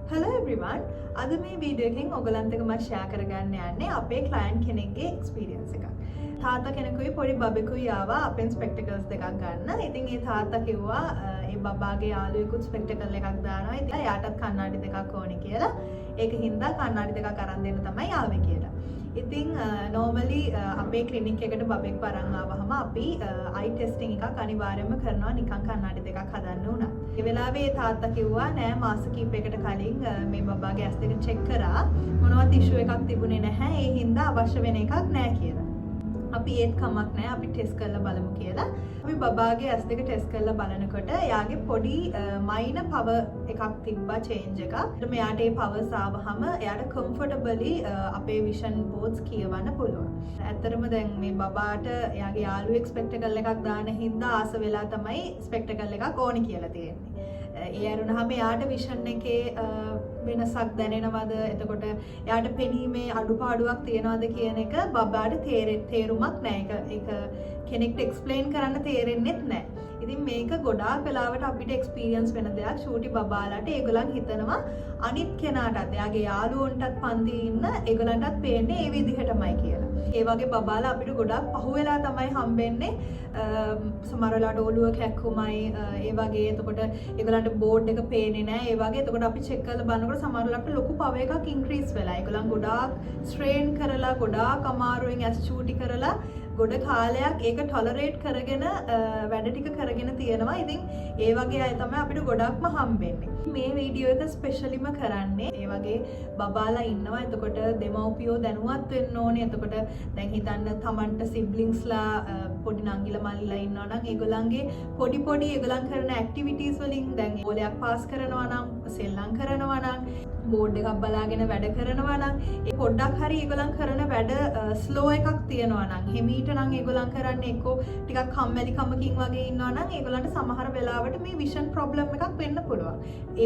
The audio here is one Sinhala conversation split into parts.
Hello everyone. අද මේ වීඩියෝ එකෙන් ඔයගලන්ට මම ෂෙයා කරගන්න යන්නේ අපේ ක්ලයන්ට් කෙනෙක්ගේ එක්ස්පීරියන්ස් එකක්. තාත්තා කෙනෙකුයි පොඩි බබෙකුයි ආවා අපෙන් ස්පෙක්ටකල්ස් දෙකක් ගන්න. ඉතින් ඒ තාත්තා කිව්වා ඒ බබාගේ යාළුවෙකුත් ස්පෙක්ටකල් එකක් දානවා. ඉතින් එයාටත් කණ්ණාඩි දෙකක් ඕනේ කියලා. ඒක හින්දා කණ්ණාඩි දෙකක් අරන් දෙන්න තමයි ආවේ කියලා. ඉතින් normally අපේ ක්ලිනික් එකට බබෙක් වරන් ආවහම අපි eye testing එකක් අනිවාර්යයෙන්ම කරනවා නිකන් කණ්ණාඩි දෙකක් හදන්න උනා. ඒ වෙලාවේ තාත්තා කිව්වා නෑ මාස කිහිපයකට කලින් මේ බබාගේ ඇස් දෙක චෙක් කරා මොනවත් ඉෂුව එකක් තිබුණේ නැහැ. ඒ හින්දා අවශ්‍ය වෙන එකක් නෑ කියලා. අපි ඒත් කමක් නැහැ අපි ටෙස්ට් කරලා බලමු කියලා. අපි බබාගේ ඇස් දෙක ටෙස්ට් කරලා බලනකොට එයාගේ පොඩි මයිනර් පවර් එකක් තිබ්බා චේන්ජ් එකක්. ඊට මෙයාට ඒ පවර්ස් ආවහම එයාට කම්ෆර්ටබලි අපේ විෂන් බෝඩ්ස් කියවන්න පුළුවන්. ඇත්තටම දැන් මේ බබාට එයාගේ යාළුවෙක් ස්පෙක්ටකල් එකක් දාන හින්දා ආස වෙලා තමයි ස්පෙක්ටකල් එකක් ඕනි කියලා තියෙන්නේ. ඒ අරුණාම එයාට විෂන් එකේ වෙනසක් දැනෙනවද එතකොට එයාට පෙනීමේ අඩුපාඩුවක් තියනවද කියන එක බබාට තේරුමක් නැහැ. ඒක කෙනෙක්ට එක්ස්ප්ලেইন කරන්න තේරෙන්නෙත් නැහැ. ඉතින් මේක ගොඩාක් වෙලාවට අපිට එක්ස්පීරියන්ස් වෙන දෙයක්. ෂූටි බබාලාට ඒගොල්ලන් හිතනවා අනිත් කෙනාටත් එයාගේ යාළුවන්ටත් පන්ති ඉන්න ඒගොල්ලන්ටත් පේන්නේ ඒ විදිහටමයි කියලා. ඒ වගේ බබාලා අපිට ගොඩාක් පහුවෙලා තමයි හම්බෙන්නේ. සමහර වෙලාවට ඔළුව කැක්කුමයි ඒ වගේ එතකොට ඒගොල්ලන්ට බෝඩ් එක පේන්නේ නැහැ. ඒ වගේ එතකොට අපි චෙක් කරලා බලනකොට සමහර වෙලාවට ලොකු පවර් එකක් ඉන්ක්‍රීස් වෙලා. ඒගොල්ලන් ගොඩාක් ස්ට්‍රේන් කරලා ගොඩාක් අමාරුවෙන් ඇස් චූටි කරලා ගොඩ කාලයක් ඒක ටොලරේට් කරගෙන වැඩ ටික කරගෙන තියෙනවා. ඉතින් ඒ වගේ අය තමයි අපිට ගොඩක්ම හම්බෙන්නේ. මේ වීඩියෝ එක ස්පෙෂලිම කරන්නේ ඒ වගේ බබාලා ඉන්නවා. එතකොට දෙමව්පියෝ දැනුවත් වෙන්න ඕනේ. එතකොට දැන් හිතන්න තමන්ට සිබ්ලින්ග්ස්ලා පොඩි නංගිලා මල්ලිලා ඉන්නවා නම් ඒගොල්ලන්ගේ පොඩි ඒගොල්ලන් කරන ඇක්ටිවිටීස් වලින් දැන් ඕලයක් පාස් කරනවා නම් සෙල්ලම් කරනවා නම් බෝඩ් එකක් බලාගෙන වැඩ කරනවා නම් ඒ පොඩ්ඩක් හරි ඒගොල්ලන් කරන වැඩ ස්ලෝ එකක් තියනවා නම් හිමීට නම් ඒගොල්ලන් කරන්නේ එක්කෝ ටිකක් කම්මැලි කමකින් වගේ ඉන්නවා නම් ඒගොල්ලන්ට සමහර වෙලාවට මේ විෂන් ප්‍රොබ්ලම් එකක් වෙන්න පුළුවන්.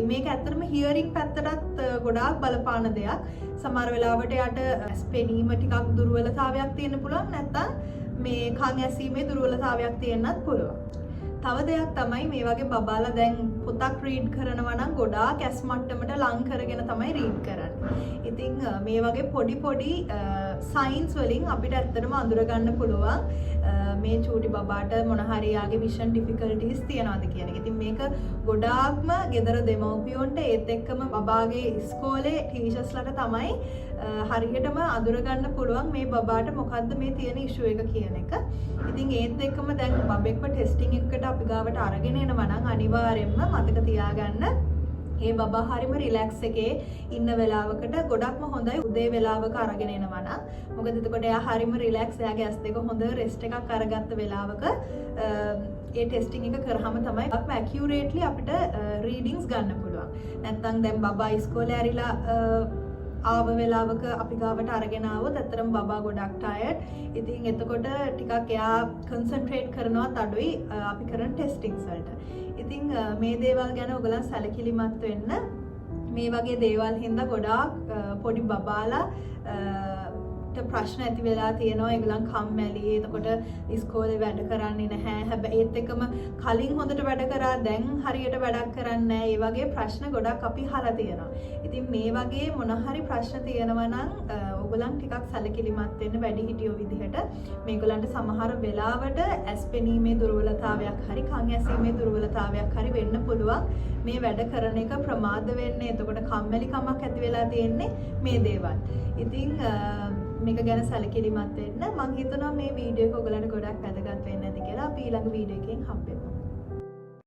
මේක ඇත්තටම හියරින් පැත්තටත් ගොඩාක් බලපාන දෙයක්. සමහර වෙලාවට යාට ස්පෙනීම ටිකක් දුර්වලතාවයක් තියෙන්න පුළුවන්. නැත්නම් මේ කන් ඇසීමේ දුර්වලතාවයක් තියෙන්නත් පුළුවන්. තව දෙයක් තමයි මේ වගේ බබාලා දැන් පොතක් රීඩ් කරනවා නම් ගොඩාක් ඇස් මට්ටමට ලං කරගෙන තමයි රීඩ් කරන්නේ. ඉතින් මේ වගේ පොඩි සයින්ස් වලින් අපිට ඇත්තටම අඳුර ගන්න පුළුවන් මේ චූටි බබාට මොන හරි යාගේ විෂන් ඩිෆිකල්ටිස් තියනවාද කියන එක. ඉතින් මේක ගොඩාක්ම ගෙදර දෙමව්පියොන්ට ඒත් එක්කම බබාගේ ඉස්කෝලේ ටීචර්ස්ලාට තමයි හරියටම අඳුර ගන්න පුළුවන් මේ බබාට මොකද්ද මේ තියෙන ඉෂුව එක කියන එක. ඉතින් ඒත් එක්කම දැන් බබෙක්ව ටෙස්ටිං එකකට අපි ගාවට අරගෙන එනවා නම් අනිවාර්යයෙන්ම මතක තියාගන්න ඒ බබා හරියම රිලැක්ස් එකේ ඉන්න වෙලාවකට ගොඩක්ම හොඳයි උදේ වෙලාවක අරගෙන එනවා නම්. මොකද එතකොට එයා හරියම රිලැක්ස් එයාගේ ඇස් දෙක හොඳ රෙස්ට් එකක් අරගත්ත වෙලාවක ඒ ටෙස්ටිං එක කරාම තමයි අප්ම ඇකියුරේට්ලි අපිට රීඩින්ග්ස් ගන්න පුළුවන්. නැත්නම් දැන් බබා ඉස්කෝලේ ඇරිලා ආව වෙලාවක අපි ගාවට අරගෙන ආවොත් ඇත්තටම බබා ගොඩක් ටයර්ඩ්. ඉතින් එතකොට ටිකක් එයා කන්සන්ට්‍රේට් කරනවත් අඩුයි අපි කරන ටෙස්ටිංස් වලට. ඉතින් මේ දේවල් ගැන ඔයගලන් සැලකිලිමත් වෙන්න. මේ වගේ දේවල් හින්දා ගොඩාක් පොඩි බබාලා ප්‍රශ්න ඇති වෙලා තියෙනවා. ඒගොල්ලන් කම්මැලි. එතකොට ඉස්කෝලේ වැඩ කරන්නේ නැහැ. හැබැයි ඒත් එක්කම කලින් හොඳට වැඩ කරා දැන් හරියට වැඩක් කරන්නේ නැහැ. ඒ වගේ ප්‍රශ්න ගොඩක් අපි අහලා තියෙනවා. ඉතින් මේ වගේ මොන හරි ප්‍රශ්න තියෙනවා නම් ඔයගොල්ලන් ටිකක් සැලකිලිමත් වෙන්න වැඩිහිටියෝ විදිහට. මේගොල්ලන්ට සමහර වෙලාවට ඇස් පෙනීමේ දුර්වලතාවයක් හරි කන් ඇසීමේ දුර්වලතාවයක් හරි වෙන්න පුළුවන්. මේ වැඩ කරන එක ප්‍රමාද වෙන්නේ. එතකොට කම්මැලිකමක් ඇති වෙලා තියෙන්නේ මේ දේවල්. ඉතින් මේක ගැන සැලකිලිමත් වෙන්න. මම හිතනවා මේ වීඩියෝ එක ඔයගලන්ට ගොඩක් වැදගත් වෙන්න ඇති කියලා. අපි ඊළඟ වීඩියෝ එකෙන් හම්බෙමු.